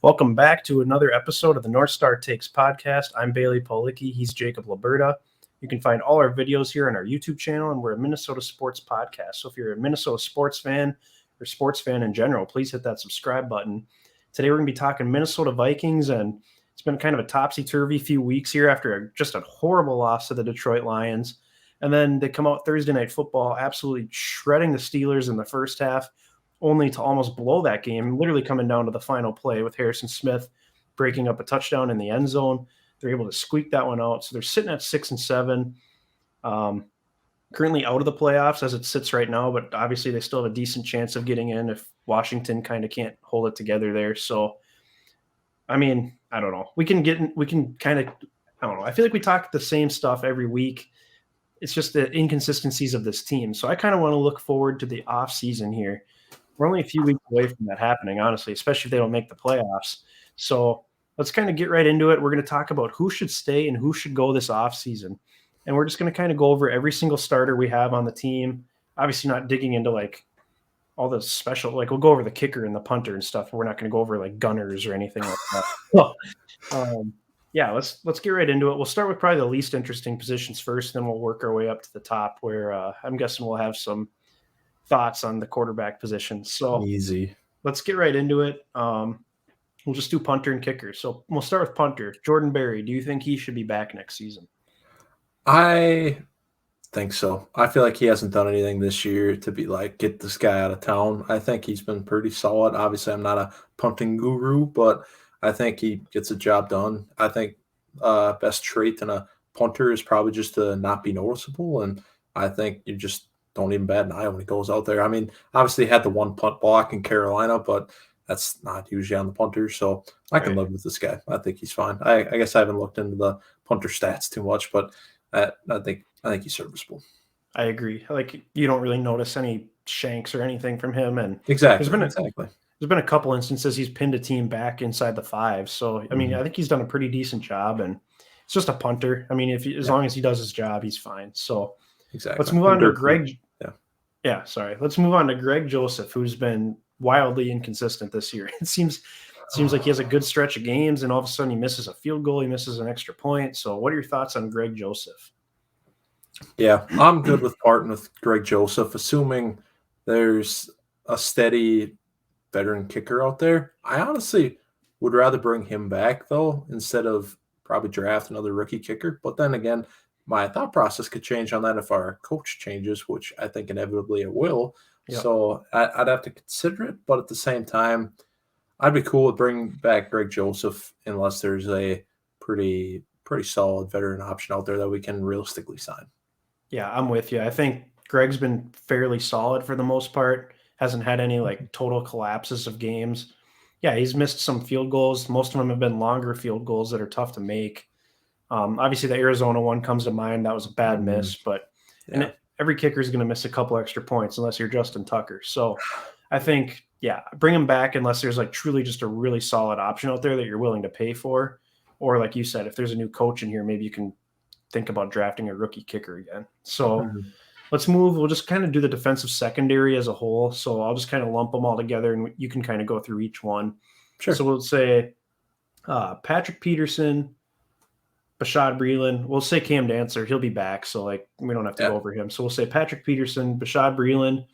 Welcome back to another episode of the North Star Takes podcast. I'm Bailey Policki. He's Jacob Liberta. You can find all our videos here on our YouTube channel, and we're a Minnesota sports podcast. So if you're a Minnesota sports fan or sports fan in general, please hit that subscribe button. Today we're going to be talking Minnesota Vikings, and it's been kind of a topsy-turvy few weeks here after just a horrible loss to the Detroit Lions. And then they come out Thursday Night Football, absolutely shredding the Steelers in the first half, only to almost blow that game, literally coming down to the final play with Harrison Smith breaking up a touchdown in the end zone. They're able to squeak that one out. So they're sitting at 6-7, currently out of the playoffs as it sits right now, but obviously they still have a decent chance of getting in if Washington kind of can't hold it together there. So, I mean, I don't know. I feel like we talk the same stuff every week. It's just the inconsistencies of this team. So I kind of want to look forward to the off season here. We're only a few weeks away from that happening, honestly, especially if they don't make the playoffs. So let's kind of get right into it. We're going to talk about who should stay and who should go this offseason. And we're just going to kind of go over every single starter we have on the team. Obviously not digging into like all the special, like we'll go over the kicker and the punter and stuff. We're not going to go over like gunners or anything like that. Let's get right into it. We'll start with probably the least interesting positions first, then we'll work our way up to the top where I'm guessing we'll have some thoughts on the quarterback position. So easy. Let's get right into it. We'll just do punter and kicker. So we'll start with punter. Jordan Berry, do you think he should be back next season? I think so. I feel like he hasn't done anything this year to be like, get this guy out of town. I think he's been pretty solid. Obviously, I'm not a punting guru, but I think he gets the job done. I think best trait in a punter is probably just to not be noticeable. And I think you just don't even bat an eye when he goes out there. I mean, obviously he had the one punt block in Carolina, but that's not usually on the punter. So I can live with this guy. I think he's fine. I guess I haven't looked into the punter stats too much, but I think he's serviceable. I agree. Like you don't really notice any shanks or anything from him. And Exactly. There's been a couple instances he's pinned a team back inside the 5. So, I mean, I think he's done a pretty decent job, and it's just a punter. I mean, as long as he does his job, he's fine. So exactly. Let's move on to Greg. Let's move on to Greg Joseph, who's been wildly inconsistent this year. It seems like he has a good stretch of games, and all of a sudden he misses a field goal, he misses an extra point. So what are your thoughts on Greg Joseph? Yeah, I'm good with parting with Greg Joseph, assuming there's a steady veteran kicker out there. I honestly would rather bring him back, though, instead of probably draft another rookie kicker. But then again, my thought process could change on that if our coach changes, which I think inevitably it will. Yep. So I'd have to consider it. But at the same time, I'd be cool with bringing back Greg Joseph unless there's a pretty solid veteran option out there that we can realistically sign. Yeah, I'm with you. I think Greg's been fairly solid for the most part. Hasn't had any like total collapses of games. Yeah, he's missed some field goals. Most of them have been longer field goals that are tough to make. Obviously, the Arizona one comes to mind. That was a bad miss, but every kicker is going to miss a couple extra points unless you're Justin Tucker. So I think, bring him back unless there's like truly just a really solid option out there that you're willing to pay for. Or like you said, if there's a new coach in here, maybe you can think about drafting a rookie kicker again. So let's move. We'll just kind of do the defensive secondary as a whole. So I'll just kind of lump them all together and you can kind of go through each one. Sure. So we'll say Patrick Peterson, Bashad Breeland. We'll say Cam Dantzler. He'll be back, so like we don't have to go over him. So we'll say Patrick Peterson, Bashad Breeland,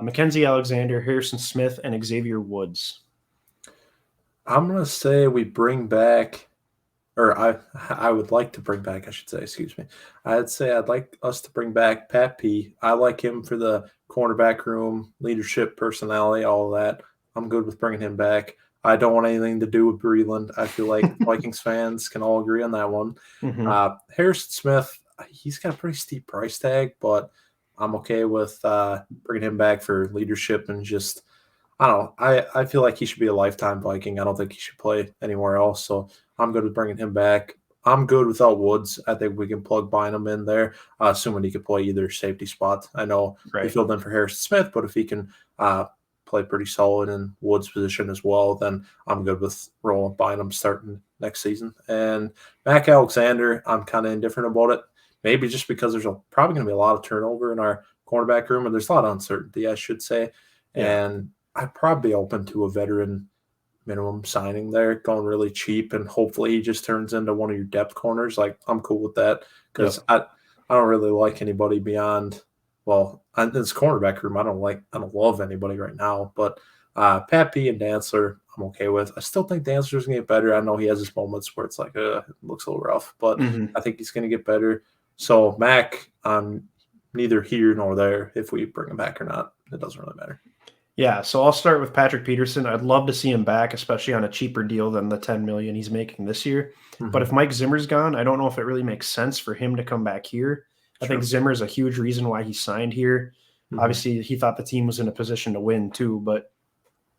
Mackenzie Alexander, Harrison Smith, and Xavier Woods. I'm going to say we bring back, or I would like to bring back, I should say, excuse me. I'd say I'd like us to bring back Pat P. I like him for the cornerback room, leadership, personality, all of that. I'm good with bringing him back. I don't want anything to do with Breeland. I feel like Vikings fans can all agree on that one. Harrison Smith, he's got a pretty steep price tag, but I'm okay with bringing him back for leadership and just, I don't know. I feel like he should be a lifetime Viking. I don't think he should play anywhere else, so I'm good with bringing him back. I'm good without Woods. I think we can plug Bynum in there, assuming he could play either safety spot. I know he filled in for Harrison Smith, but if he can play pretty solid in Woods' position as well, then I'm good with rolling Bynum starting next season. And Mac Alexander, I'm kind of indifferent about it. Maybe just because there's probably going to be a lot of turnover in our cornerback room, and there's a lot of uncertainty, I should say. Yeah. And I'd probably be open to a veteran minimum signing there, going really cheap, and hopefully he just turns into one of your depth corners. Like, I'm cool with that because Yep. I don't really like anybody beyond. Well, in this cornerback room, I don't love anybody right now, but Pat P and Dantzler, I'm okay with. I still think Dantzler's gonna get better. I know he has his moments where it's like, it looks a little rough, but Hmm. I think he's gonna get better. So Mac, neither here nor there if we bring him back or not. It doesn't really matter. Yeah, so I'll start with Patrick Peterson. I'd love to see him back, especially on a cheaper deal than the 10 million he's making this year. But Hmm. if Mike Zimmer's gone, I don't know if it really makes sense for him to come back here. I think True. Zimmer's a huge reason why he signed here. Hmm. Obviously, he thought the team was in a position to win too, but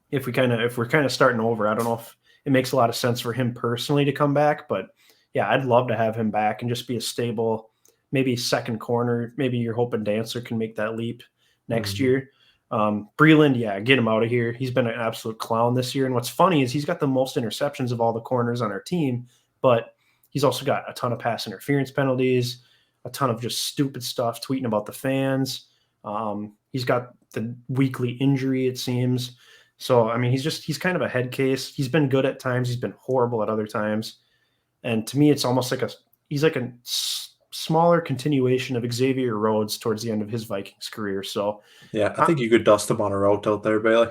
if we're kind of starting over, I don't know if it makes a lot of sense for him personally to come back, but yeah, I'd love to have him back and just be a stable, maybe second corner. Maybe you're hoping Dancer can make that leap next Hmm. year. Breland, yeah, get him out of here. He's been an absolute clown this year. And what's funny is he's got the most interceptions of all the corners on our team, but he's also got a ton of pass interference penalties, a ton of just stupid stuff, tweeting about the fans. He's got the weekly injury, it seems. So I mean, he's kind of a head case. He's been good at times. He's been horrible at other times. And to me, it's almost like he's like a smaller continuation of Xavier Rhodes towards the end of his Vikings career. So Yeah, I I, think you could dust him on a route out there, Bailey.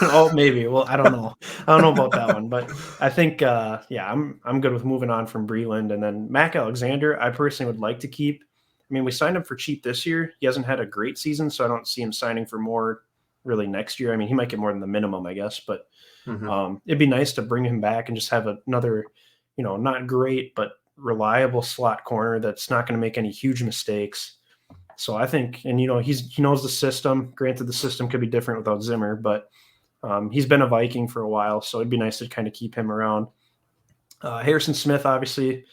oh, maybe. Well, I don't know. I don't know about that one, but I think yeah, I'm good with moving on from Breland and then Mac Alexander. I personally would like to keep. I mean, we signed him for cheap this year. He hasn't had a great season, so I don't see him signing for more really next year. I mean, he might get more than the minimum, I guess, but Hmm. it'd be nice to bring him back and just have another, not great but reliable slot corner that's not going to make any huge mistakes. So I think, and he knows the system. Granted, the system could be different without Zimmer, but he's been a Viking for a while, so it'd be nice to kind of keep him around. Harrison Smith, obviously,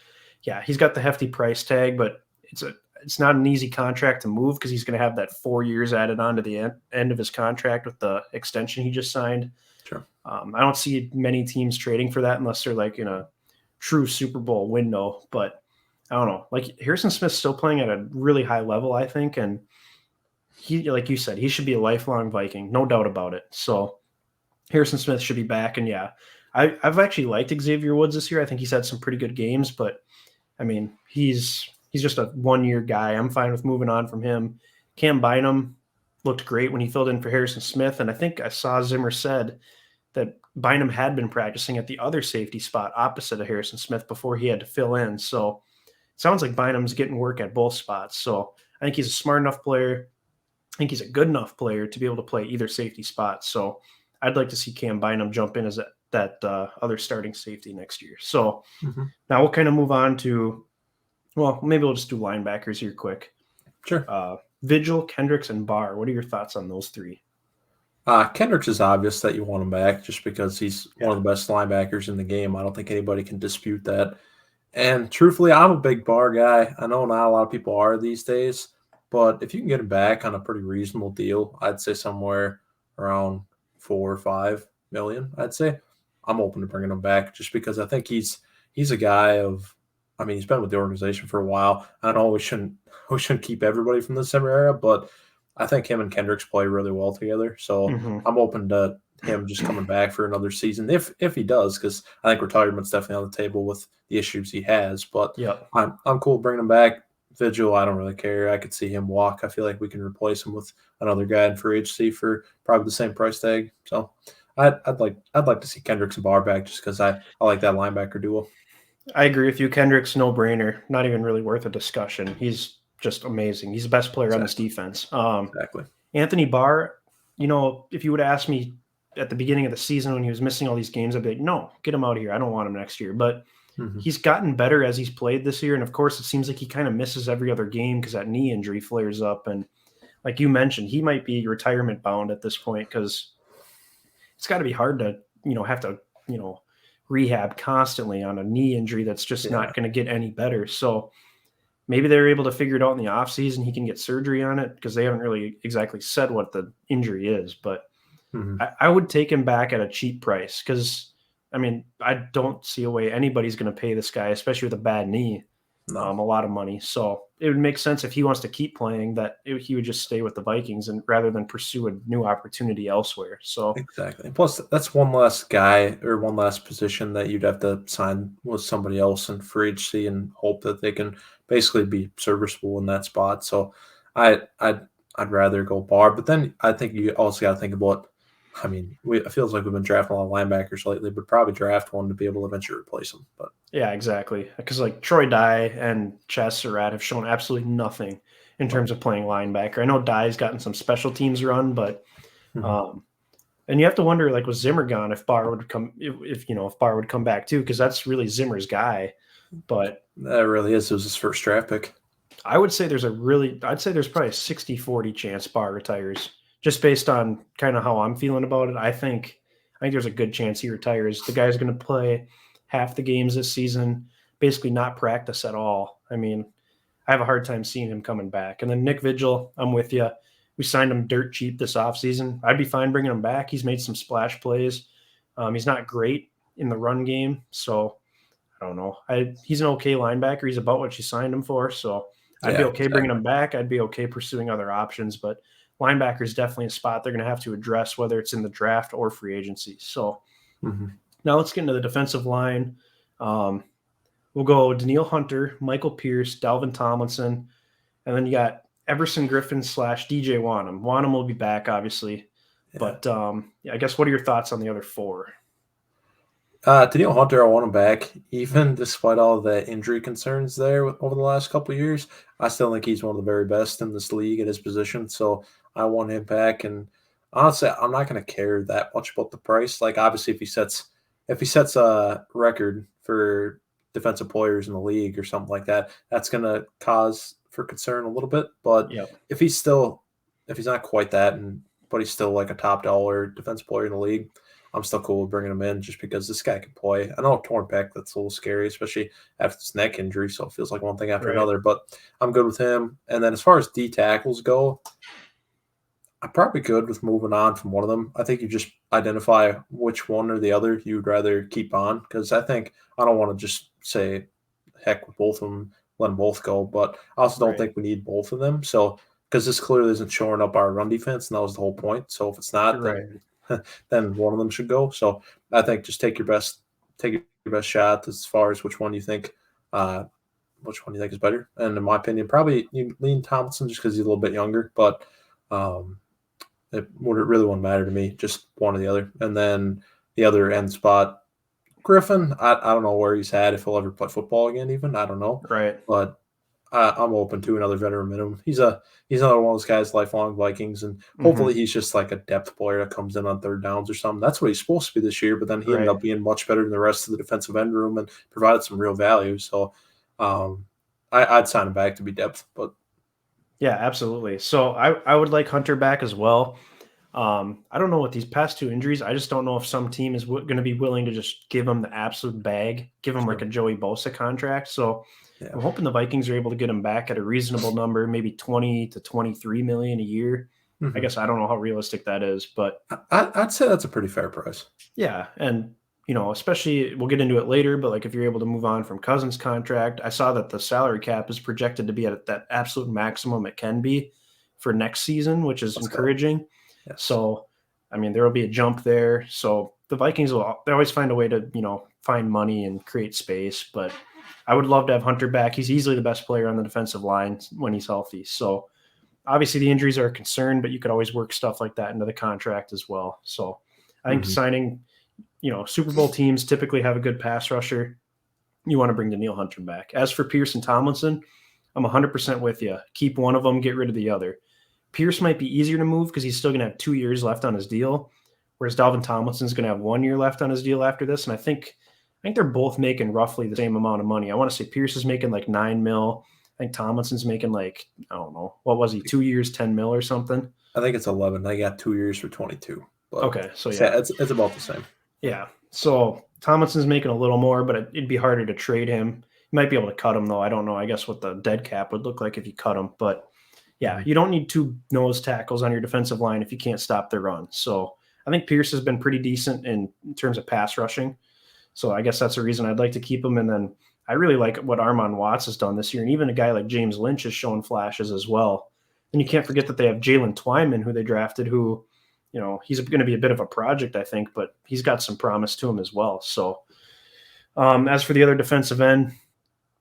yeah, he's got the hefty price tag, but it's not an easy contract to move because he's going to have that 4 years added on to the end of his contract with the extension he just signed. Sure. I don't see many teams trading for that unless they're like in a true Super Bowl window. But I don't know. Like Harrison Smith's still playing at a really high level, I think, and he, like you said, he should be a lifelong Viking, no doubt about it. So Harrison Smith should be back, and yeah, I've actually liked Xavier Woods this year. I think he's had some pretty good games, but I mean, he's just a 1 year guy. I'm fine with moving on from him. Cam Bynum looked great when he filled in for Harrison Smith, and I think I saw Zimmer said that Bynum had been practicing at the other safety spot opposite of Harrison Smith before he had to fill in. So it sounds like Bynum's getting work at both spots. So I think he's a smart enough player. I think he's a good enough player to be able to play either safety spot. So I'd like to see Cam Bynum jump in as that other starting safety next year. So Hmm. now we'll kind of move on to, well, maybe we'll just do linebackers here quick. Sure. Vigil, Kendricks, and Barr. What are your thoughts on those three? Kendricks is obvious that you want him back just because he's Yeah. one of the best linebackers in the game. I don't think anybody can dispute that. And truthfully, I'm a big Bar guy. I know not a lot of people are these days, but if you can get him back on a pretty reasonable deal, I'd say somewhere around 4 or 5 million. I'd say I'm open to bringing him back just because I think he's a guy of. I mean, he's been with the organization for a while. I know we shouldn't keep everybody from the summer era, but I think him and Kendricks play really well together. So Mm-hmm. I'm open to him just coming back for another season if he does, because I think retirement's definitely on the table with the issues he has. But Yep. I'm cool bringing him back. Vigil, I don't really care. I could see him walk. I feel like we can replace him with another guy in free agency for probably the same price tag. So I'd like to see Kendricks and Barr back just because I like that linebacker duo. I agree with you. Kendricks, no brainer. Not even really worth a discussion. He's just amazing. He's the best player on this Exactly. defense. Exactly. Anthony Barr, if you would ask me at the beginning of the season when he was missing all these games, I'd be like, no, get him out of here. I don't want him next year. But Hmm. he's gotten better as he's played this year. And of course, it seems like he kind of misses every other game because that knee injury flares up. And like you mentioned, he might be retirement bound at this point because it's got to be hard to, have to, rehab constantly on a knee injury that's just Yeah. not going to get any better. So maybe they're able to figure it out in the offseason. He can get surgery on it because they haven't really exactly said what the injury is. But Hmm. I would take him back at a cheap price because, I mean, I don't see a way anybody's going to pay this guy, especially with a bad knee. No. a lot of money. So it would make sense if he wants to keep playing that he would just stay with the Vikings and rather than pursue a new opportunity elsewhere. So Exactly. Plus, that's one less guy or one less position that you'd have to sign with somebody else in free agency and hope that they can basically be serviceable in that spot. So, I'd rather go Barr. But then I think you also got to think about. I mean, it feels like we've been drafting a lot of linebackers lately, but probably draft one to be able to eventually replace them. But yeah, exactly. Because like Troy Dye and Chess Surratt have shown absolutely nothing in terms of playing linebacker. I know Dye's gotten some special teams run, but mhm. um, and you have to wonder, like, with Zimmer gone, if Barr would come, if Barr would come back too, because that's really Zimmer's guy. But That really is. It was his first draft pick. I'd say there's probably a 60-40 chance Barr retires, just based on kind of how I'm feeling about it. I think there's a good chance he retires. The guy's going to play half the games this season, basically not practice at all. I mean, I have a hard time seeing him coming back. And then Nick Vigil, I'm with you. We signed him dirt cheap this offseason. I'd be fine bringing him back. He's made some splash plays. He's not great in the run game, so I don't know. He's an okay linebacker. He's about what you signed him for, so I'd be Yeah, okay bringing him back. I'd be okay pursuing other options, but linebacker is definitely a spot they're going to have to address, whether it's in the draft or free agency. So hmm now let's get into the defensive line. Um, we'll go Daniil Hunter, Michael Pierce, Dalvin Tomlinson, and then you got Everson Griffin / DJ Wanham. Wanham will be back, obviously. yeah. But I guess what are your thoughts on the other four? Daniil Hunter, I want him back, even despite all the injury concerns there over the last couple of years. I still think he's one of the very best in this league at his position. So I want him back. And honestly, I'm not going to care that much about the price. Like obviously, if he sets a record for defensive players in the league or something like that, that's going to cause for concern a little bit. But Yep. if he's not quite that, but he's still like a top dollar defensive player in the league, I'm still cool with bringing him in just because this guy can play. I know torn pec, that's a little scary, especially after this neck injury. So it feels like one thing after Right. another. But I'm good with him. And then as far as D tackles go, I'm probably good with moving on from one of them. I think you just identify which one or the other you'd rather keep on because I don't want to just say heck with both of them, let them both go. But I also don't Right. think we need both of them. So because this clearly isn't shoring up our run defense, and that was the whole point. So if it's not, Right. then one of them should go. So I think just take your best shot as far as uh, which one you think is better. And in my opinion, probably you lean Thompson just because he's a little bit younger, but um, really wouldn't matter to me. Just one or the other. And then the other end spot, Griffin. I don't know where he's at if he'll ever play football again. Even I don't know, Right. but I'm open to another veteran minimum. He's another one of those guys, lifelong Vikings, and Mm-hmm. hopefully he's just like a depth player that comes in on third downs or something. That's what he's supposed to be this year, but then he ended Right. up being much better than the rest of the defensive end room and provided some real value. So um, I'd sign him back to be depth, but Yeah, absolutely. So I would like Hunter back as well. I don't know what these past two injuries. I just don't know if some team is going to be willing to just give him the absolute bag, give him like sure. a Joey Bosa contract. So Yeah. I'm hoping the Vikings are able to get him back at a reasonable number, maybe 20 to 23 million a year. I hmm guess I don't know how realistic that is, but I'd say that's a pretty fair price. yeah, and especially we'll get into it later, but like if you're able to move on from Cousins' contract, I saw that the salary cap is projected to be at that absolute maximum it can be for next season, which is Let's go. encouraging. Yes. So, I mean, there will be a jump there. So the Vikings they always find a way to, find money and create space, but I would love to have Hunter back. He's easily the best player on the defensive line when he's healthy. So obviously the injuries are a concern, but you could always work stuff like that into the contract as well. So I think hmm signing Super Bowl teams typically have a good pass rusher. You want to bring Daniil Hunter back. As for Pierce and Tomlinson, I'm 100% with you. Keep one of them, get rid of the other. Pierce might be easier to move because he's still going to have 2 years left on his deal, whereas Dalvin Tomlinson's going to have 1 year left on his deal after this. And I think they're both making roughly the same amount of money. I want to say Pierce is making like 9 mil. I think Tomlinson's making like, I don't know, what was he, 2 years, 10 mil or something? I think it's 11. I got 2 years for 22, but Okay, so yeah. it's about the same. Yeah. So Tomlinson's making a little more, but it'd be harder to trade him. You might be able to cut him, though. I don't know. I guess what the dead cap would look like if you cut him. But yeah, Mhm. you don't need two nose tackles on your defensive line if you can't stop the run. So I think Pierce has been pretty decent in terms of pass rushing. So I guess that's the reason I'd like to keep him. And then I really like what Armon Watts has done this year, and even a guy like James Lynch has shown flashes as well. And you can't forget that they have Jalen Twyman, who they drafted, who, he's going to be a bit of a project, I think, but he's got some promise to him as well. So as for the other defensive end,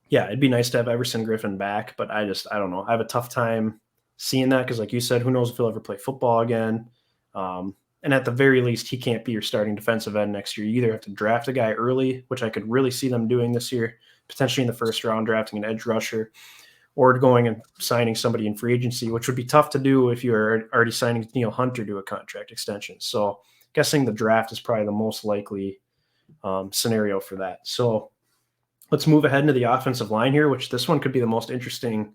yeah, it'd be nice to have Everson Griffin back, but I don't know. I have a tough time seeing that because, like you said, who knows if he'll ever play football again. And at the very least, he can't be your starting defensive end next year. You either have to draft a guy early, which I could really see them doing this year, potentially in the first round, drafting an edge rusher, or going and signing somebody in free agency, which would be tough to do if you're already signing Neil Hunter to a contract extension. So guessing the draft is probably the most likely scenario for that. So let's move ahead into the offensive line here, which this one could be the most interesting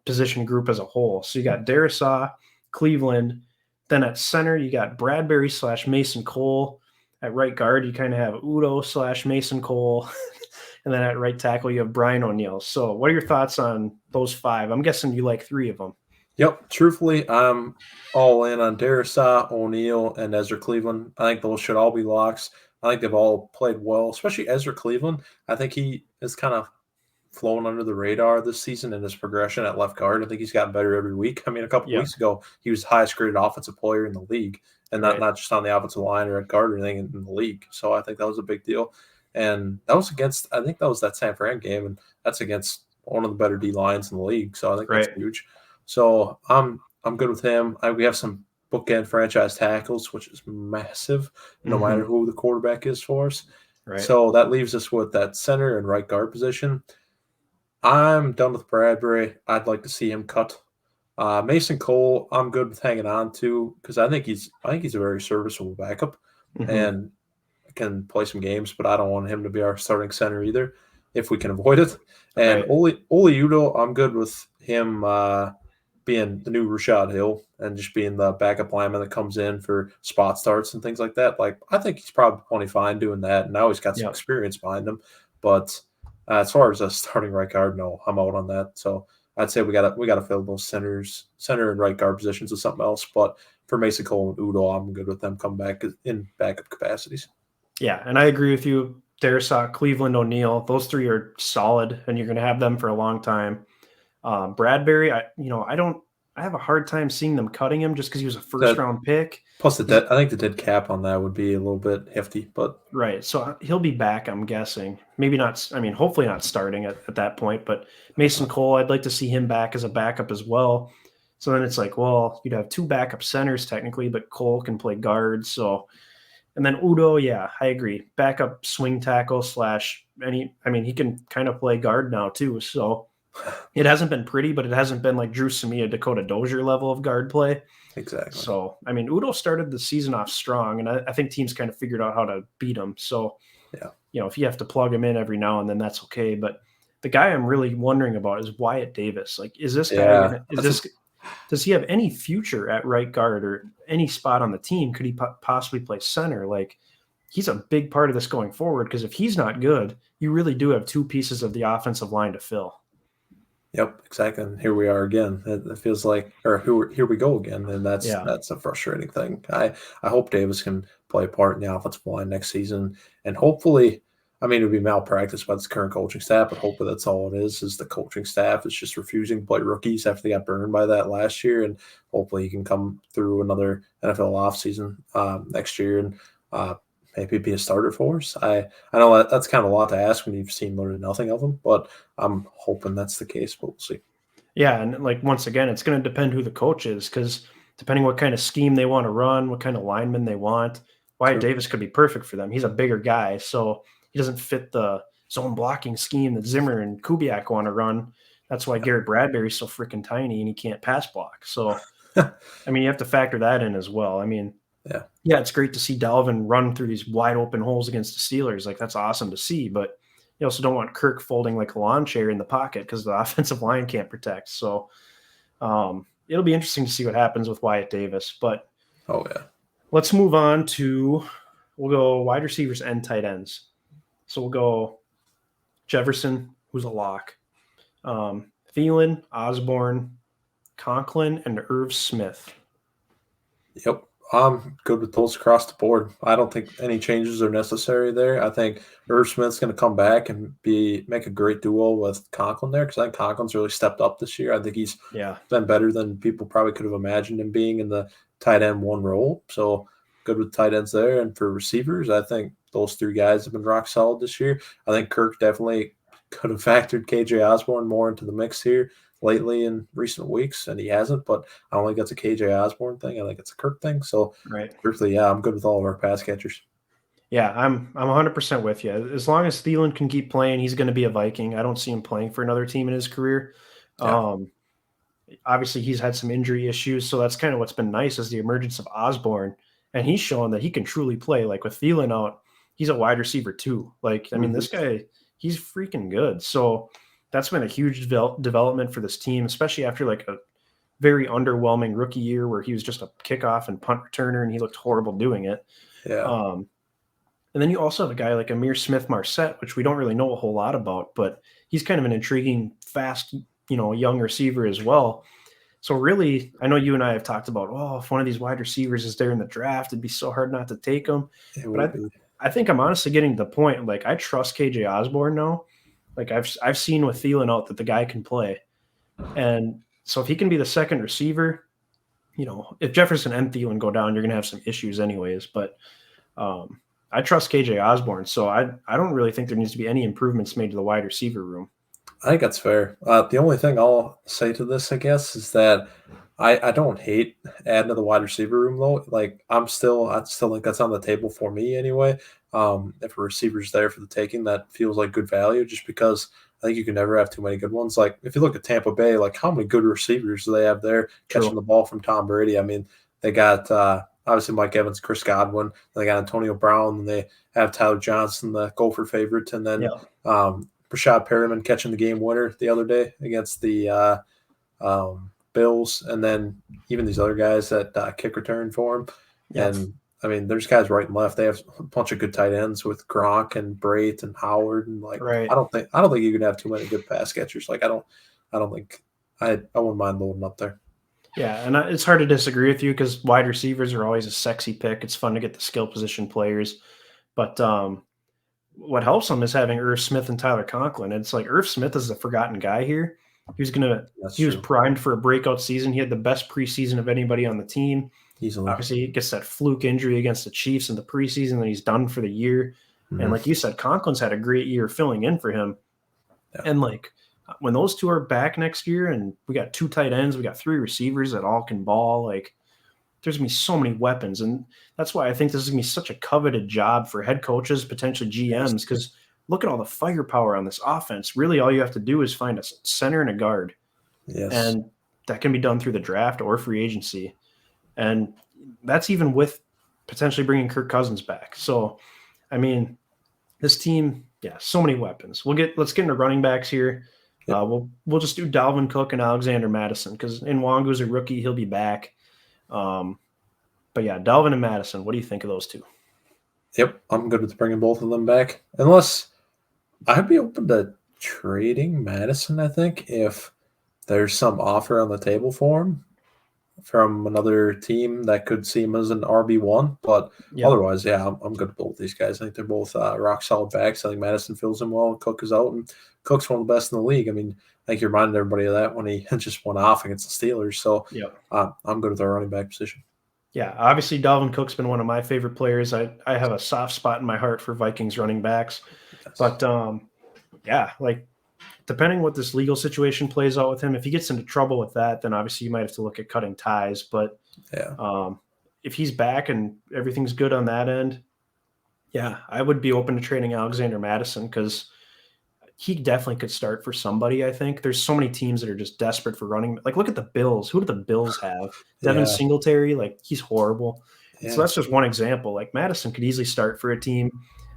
position group as a whole. So you got Darisaw, Cleveland. Then at center, you got Bradbury / Mason Cole. At right guard, you kind of have Udo / Mason Cole. And then at right tackle, you have Brian O'Neill. So what are your thoughts on those five? I'm guessing you like three of them. Yep. Truthfully, I'm all in on Darisaw, O'Neill, and Ezra Cleveland. I think those should all be locks. I think they've all played well, especially Ezra Cleveland. I think he is kind of flown under the radar this season in his progression at left guard. I think he's gotten better every week. I mean, a couple weeks ago, he was the highest graded offensive player in the league, and not just on the offensive line or at guard or anything in the league. So I think that was a big deal. And that was against, I think that was that San Fran game, and that's against one of the better D lines in the league. So I think that's huge. So I'm good with him. We have some bookend franchise tackles, which is massive, no matter who the quarterback is for us. Right. So that leaves us with that center and right guard position. I'm done with Bradbury. I'd like to see him cut. Mason Cole, I'm good with hanging on to because I think he's a very serviceable backup and can play some games, but I don't want him to be our starting center either if we can avoid it. And Oli Udo, I'm good with him being the new Rashad Hill and just being the backup lineman that comes in for spot starts and things like that. Like, I think he's probably plenty fine doing that. And now he's got some experience behind him. But as far as a starting right guard, no, I'm out on that. So I'd say we gotta fill those center and right guard positions with something else. But for Mason Cole and Udo, I'm good with them coming back in backup capacities. Yeah, and I agree with you. Darisaw, Cleveland, O'Neill, those three are solid, and you're going to have them for a long time. Bradbury, I have a hard time seeing them cutting him just because he was a first-round pick. Plus, I think the dead cap on that would be a little bit hefty, but right. So he'll be back, I'm guessing. Maybe not. I mean, hopefully not starting at that point. But Mason Cole, I'd like to see him back as a backup as well. So then it's like, well, you'd have two backup centers technically, but Cole can play guard. So, and then Udo, yeah, I agree. Backup swing tackle / he can kind of play guard now too. So it hasn't been pretty, but it hasn't been like Drew Samia, Dakota Dozier level of guard play. Exactly. So, I mean, Udo started the season off strong, and I think teams kind of figured out how to beat him. So, if you have to plug him in every now and then, that's okay. But the guy I'm really wondering about is Wyatt Davis. Like, is this guy does he have any future at right guard or any spot on the team? Could he possibly play center? Like, he's a big part of this going forward because if he's not good, you really do have two pieces of the offensive line to fill. Yep, exactly. And here we are again. It feels like, or here we go again, and that's a frustrating thing. I hope Davis can play a part in the offensive line next season, and hopefully, I mean, it would be malpractice by this current coaching staff, but hopefully that's all it is the coaching staff is just refusing to play rookies after they got burned by that last year, and hopefully he can come through another NFL offseason next year and maybe be a starter for us. I know that's kind of a lot to ask when you've seen literally nothing of him, but I'm hoping that's the case, but we'll see. Yeah, and like once again, it's going to depend who the coach is because depending what kind of scheme they want to run, what kind of lineman they want, Wyatt Davis could be perfect for them. He's a bigger guy, so he doesn't fit the zone blocking scheme that Zimmer and Kubiak want to run. That's why Garrett Bradbury's so freaking tiny and he can't pass block. So, I mean, you have to factor that in as well. I mean, yeah, it's great to see Dalvin run through these wide open holes against the Steelers. Like, that's awesome to see. But you also don't want Kirk folding like a lawn chair in the pocket because the offensive line can't protect. So it'll be interesting to see what happens with Wyatt Davis. But let's move on to we'll go wide receivers and tight ends. So we'll go Jefferson, who's a lock. Thielen, Osborne, Conklin, and Irv Smith. Yep. I'm good with those across the board. I don't think any changes are necessary there. I think Irv Smith's going to come back and make a great duo with Conklin there because I think Conklin's really stepped up this year. I think he's Yeah. been better than people probably could have imagined him being in the tight end one role. So good with tight ends there. And for receivers, I think those three guys have been rock solid this year. I think Kirk definitely could have factored KJ Osborne more into the mix here lately in recent weeks, and he hasn't. But I don't think that's a KJ Osborne thing. I think it's a Kirk thing. So Right. truthfully, yeah, I'm good with all of our pass catchers. Yeah, I'm 100% with you. As long as Thielen can keep playing, he's going to be a Viking. I don't see him playing for another team in his career. Yeah. Um, Obviously, he's had some injury issues, so that's kind of what's been nice is the emergence of Osborne, and he's shown that he can truly play. Like with Thielen out, he's a wide receiver too. Like I mean, Mm-hmm. this guy, he's freaking good. So that's been a huge development for this team, especially after like a very underwhelming rookie year where he was just a kickoff and punt returner, and he looked horrible doing it. Yeah. Um, and then you also have a guy like Amir Smith Marset, which we don't really know a whole lot about, but he's kind of an intriguing, fast, young receiver as well. So really, I know you and I have talked about, oh, if one of these wide receivers is there in the draft, it'd be so hard not to take them. It But would be. I think I'm honestly getting to the point. Like I trust KJ Osborne now. Like I've seen with Thielen out that the guy can play, and so if he can be the second receiver, if Jefferson and Thielen go down, you're gonna have some issues anyways. But I trust KJ Osborne, so I don't really think there needs to be any improvements made to the wide receiver room. I think that's fair. The only thing I'll say to this, I guess, is that I don't hate adding to the wide receiver room though. Like I still think that's on the table for me anyway. If a receiver's there for the taking, that feels like good value just because I think you can never have too many good ones. Like if you look at Tampa Bay, like how many good receivers do they have there catching True. the ball from Tom Brady? I mean, they got obviously Mike Evans, Chris Godwin, they got Antonio Brown, and they have Tyler Johnson, the Gopher favorite, and then Yeah. Rashad Perriman catching the game winner the other day against the Bills, and then even these other guys that kick return for him. Yeah. And I mean, there's guys right and left. They have a bunch of good tight ends with Gronk and Brait and Howard, and like Right. I don't think you can have too many good pass catchers. Like I don't think I wouldn't mind loading up there. Yeah, and it's hard to disagree with you because wide receivers are always a sexy pick. It's fun to get the skill position players, but what helps them is having Irv Smith and Tyler Conklin. It's like Irv Smith is the forgotten guy here. That's He was true. primed for a breakout season. He had the best preseason of anybody on the team. Easily. Obviously, he gets that fluke injury against the Chiefs in the preseason, and he's done for the year. And like you said, Conklin's had a great year filling in for him. Yeah. And like when those two are back next year, and we got two tight ends, we got three receivers that all can ball. Like there's gonna be so many weapons, and that's why I think this is gonna be such a coveted job for head coaches, potentially GMs, because look at all the firepower on this offense. Really, all you have to do is find a center and a guard, Yes. and that can be done through the draft or free agency, and that's even with potentially bringing Kirk Cousins back. So, I mean, this team, yeah, so many weapons. Let's get into running backs here. Yep. We'll just do Dalvin Cook and Alexander Madison because Nwangu's a rookie; he'll be back. But yeah, Dalvin and Madison. What do you think of those two? Yep, I'm good with bringing both of them back. Unless I'd be open to trading Madison, I think, if there's some offer on the table for him from another team that could see him as an RB1. But Yeah, otherwise, yeah, I'm good with both these guys. I think they're both rock solid backs. I think Madison fills him well. Cook is out, and Cook's one of the best in the league. I mean, I think you reminded everybody of that when he just went off against the Steelers. So yeah, I'm good with our running back position. yeah. Obviously, Dalvin Cook's been one of my favorite players. I have a soft spot in my heart for Vikings running backs. Yes. But yeah, like depending what this legal situation plays out with him, if he gets into trouble with that, then obviously you might have to look at cutting ties. But yeah, if he's back and everything's good on that end, yeah, I would be open to trading Alexander Madison because he definitely could start for somebody. I think there's so many teams that are just desperate for running. Like, look at the Bills. Who do the Bills have? Devin yeah, Singletary. Like, he's horrible. yeah. So that's just one example. Like Madison could easily start for a team.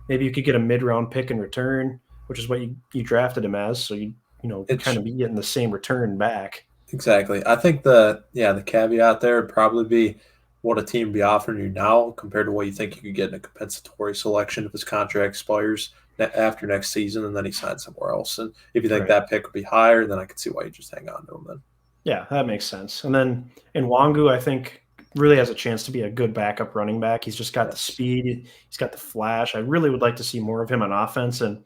Maybe you could get a mid-round pick in return, which is what you drafted him as. So you kind of be getting the same return back. Exactly. I think the caveat there would probably be what a team would be offering you now compared to what you think you could get in a compensatory selection if his contract expires after next season and then he signs somewhere else. And if you think Right. that pick would be higher, then I could see why you just hang on to him then. Yeah, that makes sense. And then in Wangu, I think really has a chance to be a good backup running back. He's just got the Yes. speed. He's got the flash. I really would like to see more of him on offense. And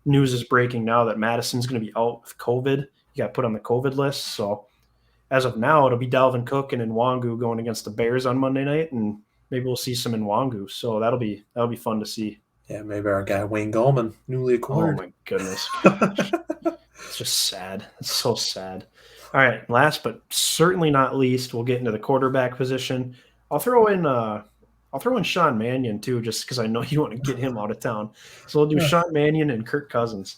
news is breaking now that Madison's going to be out with COVID. He got put on the COVID list. So as of now, it'll be Dalvin Cook and Nwangu going against the Bears on Monday night, and maybe we'll see some Nwangu. So that'll be fun to see. Yeah, maybe our guy Wayne Gallman, newly Oh acquired. my goodness, gosh, it's just sad. It's so sad. All right, last but certainly not least, we'll get into the quarterback position. I'll throw in Sean Mannion too, just because I know you want to get him out of town. So we'll do Sean Mannion and Kirk Cousins.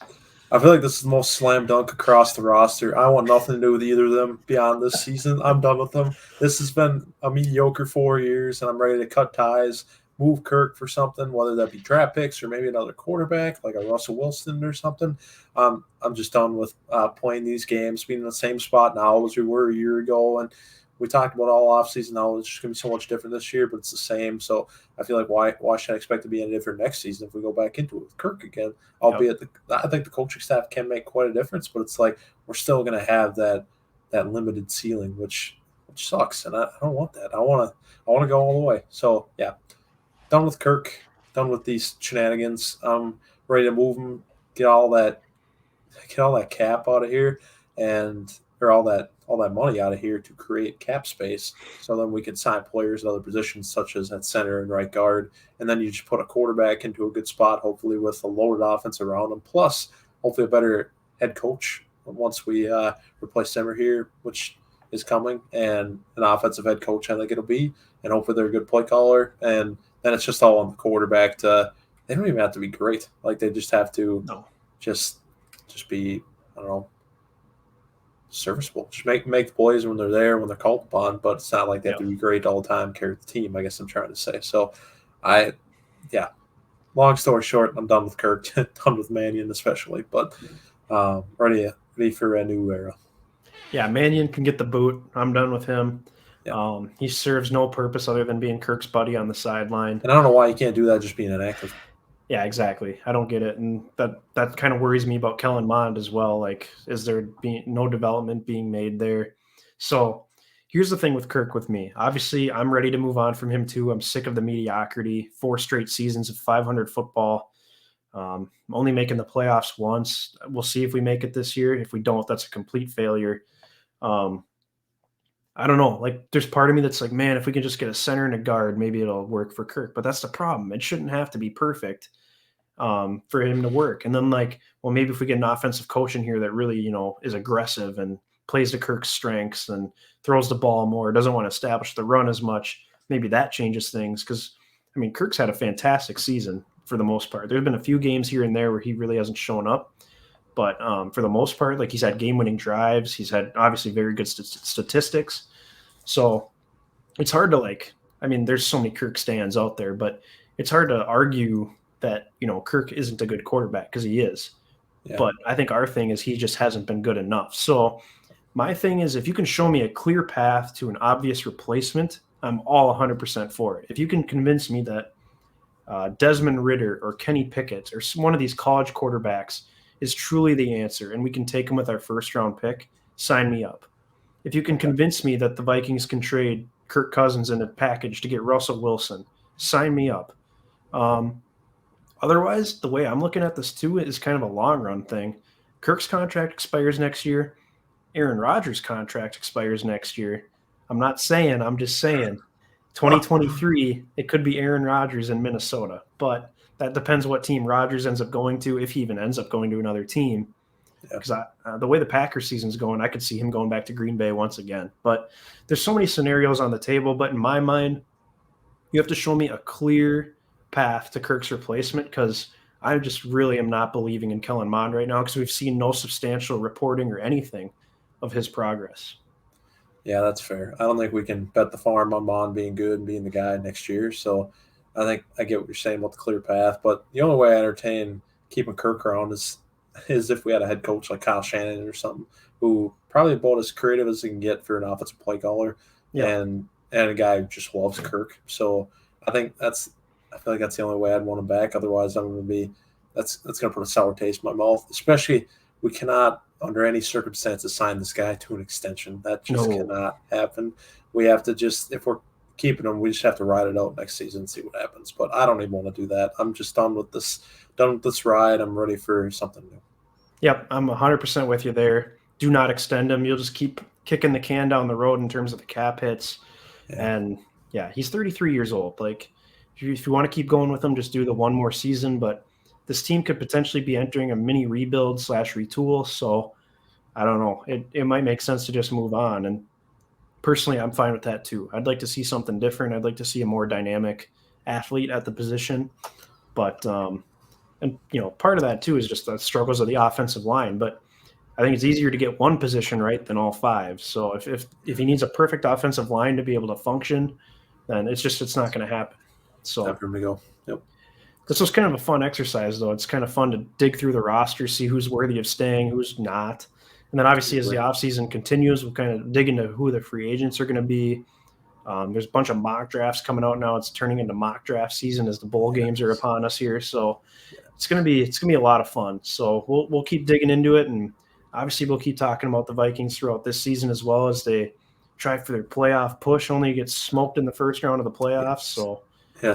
I feel like this is the most slam dunk across the roster. I want nothing to do with either of them beyond this season. I'm done with them. This has been a mediocre 4 years, and I'm ready to cut ties, move Kirk for something, whether that be draft picks or maybe another quarterback like a Russell Wilson or something. I'm just done with playing these games, being in the same spot now as we were a year ago. And we talked about all offseason now. It's just going to be so much different this year, but it's the same. So I feel like why should I expect to be any different next season if we go back into it with Kirk again? Albeit I think the coaching staff can make quite a difference, but it's like we're still going to have that limited ceiling, which sucks, and I don't want that. I want to go all the way. So yeah, done with Kirk, done with these shenanigans. I'm ready to move him, get all that cap out of here, or all that money out of here to create cap space, so then we can sign players at other positions such as at center and right guard, and then you just put a quarterback into a good spot, hopefully with a loaded offense around him, plus hopefully a better head coach once we replace Simmer here, which is coming, and an offensive head coach I think it'll be, and hopefully they're a good play caller, and then it's just all on the quarterback they don't even have to be great, like they just have to just be, I don't know, serviceable. Just make the plays when they're there, when they're called upon, but it's not like they have to be great all the time, carry the team, I guess I'm trying to say. So long story short, I'm done with Kirk, done with Mannion especially, but ready for a new era. Yeah, Mannion can get the boot. I'm done with him. Yeah. He serves no purpose other than being Kirk's buddy on the sideline. And I don't know why you can't do that just being inactive. Yeah, exactly. I don't get it. And that kind of worries me about Kellen Mond as well. Like, is there no development being made there? So here's the thing with Kirk with me. Obviously, I'm ready to move on from him too. I'm sick of the mediocrity, 4 straight seasons of 500 football. Only making the playoffs once. We'll see if we make it this year. If we don't, that's a complete failure. I don't know. Like, there's part of me that's like, man, if we can just get a center and a guard, maybe it'll work for Kirk. But that's the problem. It shouldn't have to be perfect for him to work. And then, like, well, maybe if we get an offensive coach in here that really, is aggressive and plays to Kirk's strengths and throws the ball more, doesn't want to establish the run as much, maybe that changes things. Because, I mean, Kirk's had a fantastic season for the most part. There's been a few games here and there where he really hasn't shown up. But for the most part, like, he's had game-winning drives. He's had obviously very good statistics. So it's hard to there's so many Kirk stands out there, but it's hard to argue that, Kirk isn't a good quarterback because he is. Yeah. But I think our thing is he just hasn't been good enough. So my thing is, if you can show me a clear path to an obvious replacement, I'm all 100% for it. If you can convince me that Desmond Ridder or Kenny Pickett or one of these college quarterbacks is truly the answer, and we can take him with our first-round pick, sign me up. If you can convince me that the Vikings can trade Kirk Cousins in a package to get Russell Wilson, sign me up. Otherwise, the way I'm looking at this too is kind of a long-run thing. Kirk's contract expires next year. Aaron Rodgers' contract expires next year. I'm not saying, I'm just saying 2023, it could be Aaron Rodgers in Minnesota, but that depends what team Rodgers ends up going to, if he even ends up going to another team. Because the way the Packers season's going, I could see him going back to Green Bay once again. But there's so many scenarios on the table. But in my mind, you have to show me a clear path to Kirk's replacement, because I just really am not believing in Kellen Mond right now, because we've seen no substantial reporting or anything of his progress. Yeah, that's fair. I don't think we can bet the farm on Mond being good and being the guy next year. So I think I get what you're saying about the clear path. But the only way I entertain keeping Kirk around is if we had a head coach like Kyle Shanahan or something, who probably about as creative as he can get for an offensive play caller, and a guy who just loves Kirk. So I feel like that's the only way I'd want him back. Otherwise, that's going to put a sour taste in my mouth. Especially, we cannot under any circumstances sign this guy to an extension. That just cannot happen. We have to just, if we're keeping him. We just have to ride it out next season and see what happens. But I don't even want to do that. I'm just done with this ride. I'm ready for something new. Yep, I'm 100% with you there. Do not extend him. You'll just keep kicking the can down the road in terms of the cap hits. Yeah. And yeah, he's 33 years old. Like, if you want to keep going with him, just do the one more season. But this team could potentially be entering a mini rebuild / retool. So I don't know. It might make sense to just move on. And personally, I'm fine with that too. I'd like to see something different. I'd like to see a more dynamic athlete at the position. But and part of that too is just the struggles of the offensive line. But I think it's easier to get one position right than all five. So if he needs a perfect offensive line to be able to function, then it's not going to happen. So time for him to go. Yep. This was kind of a fun exercise, though. It's kind of fun to dig through the roster, see who's worthy of staying, who's not. And then obviously as the offseason continues, we'll kind of dig into who the free agents are going to be. There's a bunch of mock drafts coming out now. It's turning into mock draft season as the bowl games are upon us here. So it's gonna be a lot of fun. So we'll keep digging into it, and obviously we'll keep talking about the Vikings throughout this season as well as they try for their playoff push. Only get smoked in the first round of the playoffs. So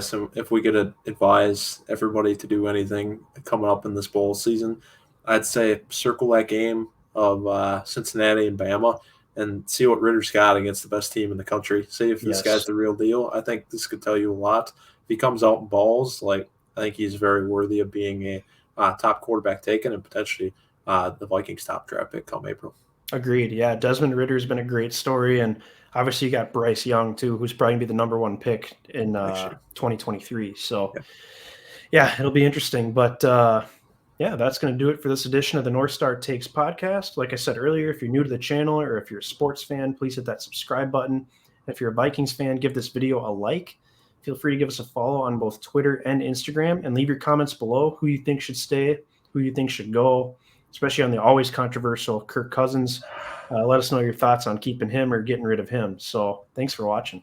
so if we could advise everybody to do anything coming up in this bowl season, I'd say circle that game of Cincinnati and Bama and see what Ritter's got against the best team in the country. See if this guy's the real deal. I think this could tell you a lot. If he comes out in balls, I think he's very worthy of being a top quarterback taken and potentially the Vikings' top draft pick come April. Agreed. Yeah, Desmond Ritter's been a great story, and obviously you got Bryce Young too, who's probably gonna be the number one pick in 2023. So yeah, it'll be interesting. But yeah, that's going to do it for this edition of the North Star Takes podcast. Like I said earlier, if you're new to the channel or if you're a sports fan, please hit that subscribe button. If you're a Vikings fan, give this video a like. Feel free to give us a follow on both Twitter and Instagram, and leave your comments below who you think should stay, who you think should go, especially on the always controversial Kirk Cousins. Let us know your thoughts on keeping him or getting rid of him. So thanks for watching.